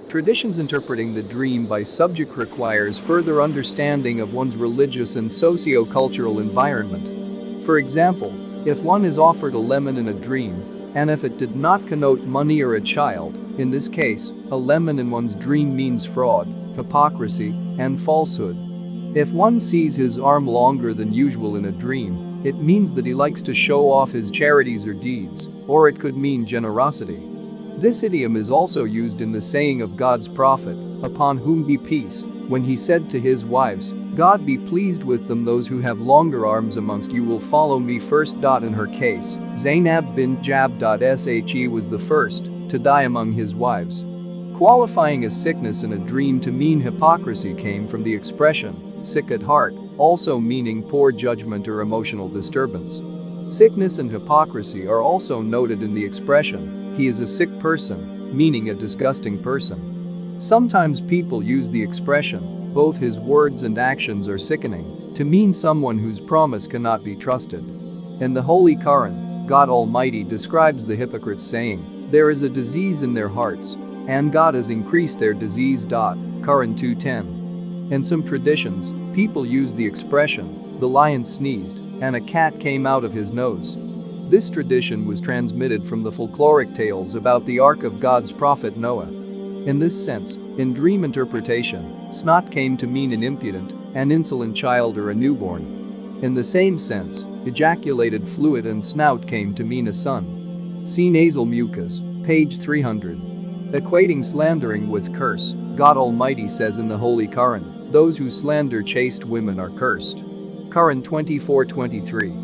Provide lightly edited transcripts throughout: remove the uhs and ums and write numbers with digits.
Traditions interpreting the dream by subject requires further understanding of one's religious and socio-cultural environment. For example, if one is offered a lemon in a dream, and if it did not connote money or a child, in this case, a lemon in one's dream means fraud, hypocrisy, and falsehood. If one sees his arm longer than usual in a dream, it means that he likes to show off his charities or deeds, or it could mean generosity. This idiom is also used in the saying of God's prophet, upon whom be peace, when he said to his wives, God be pleased with them, those who have longer arms amongst you will follow me first. In her case, Zainab bint Jab.She was the first to die among his wives. Qualifying a sickness in a dream to mean hypocrisy came from the expression, sick at heart, also meaning poor judgment or emotional disturbance. Sickness and hypocrisy are also noted in the expression, he is a sick person, meaning a disgusting person. Sometimes people use the expression, both his words and actions are sickening, to mean someone whose promise cannot be trusted. In the Holy Qur'an, God Almighty describes the hypocrites saying, there is a disease in their hearts, and God has increased their disease. Qur'an 2:10. In some traditions, people use the expression, the lion sneezed, and a cat came out of his nose. This tradition was transmitted from the folkloric tales about the ark of God's prophet Noah. In this sense, in dream interpretation, snot came to mean an impudent, an insolent child or a newborn. In the same sense, ejaculated fluid and snout came to mean a son. See Nasal mucus, page 300. Equating slandering with curse, God Almighty says in the Holy Qur'an, those who slander chaste women are cursed. Qur'an 24:23.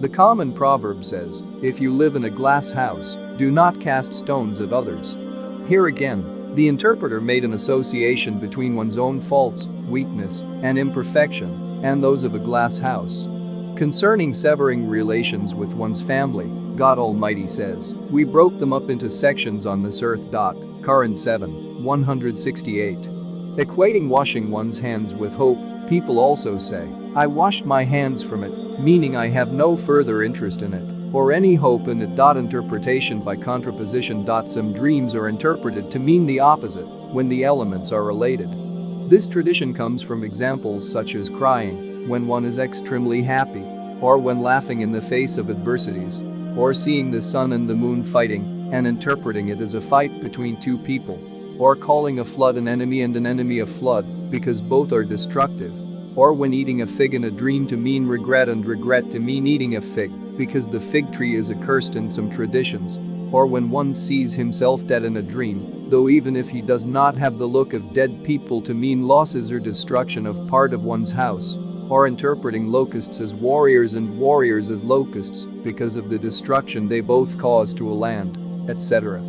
The common proverb says, if you live in a glass house, do not cast stones at others. Here again, the interpreter made an association between one's own faults, weakness, and imperfection, and those of a glass house. Concerning severing relations with one's family, God Almighty says, we broke them up into sections on this earth. Qur'an 7:168. Equating washing one's hands with hope, people also say, I washed my hands from it, meaning I have no further interest in it, or any hope in it. Interpretation by contraposition. Some dreams are interpreted to mean the opposite when the elements are related. This tradition comes from examples such as crying when one is extremely happy, or when laughing in the face of adversities, or seeing the sun and the moon fighting and interpreting it as a fight between two people, or calling a flood an enemy and an enemy a flood because both are destructive, or when eating a fig in a dream to mean regret and regret to mean eating a fig because the fig tree is accursed in some traditions, or when one sees himself dead in a dream, though even if he does not have the look of dead people to mean losses or destruction of part of one's house, or interpreting locusts as warriors and warriors as locusts because of the destruction they both cause to a land, etc.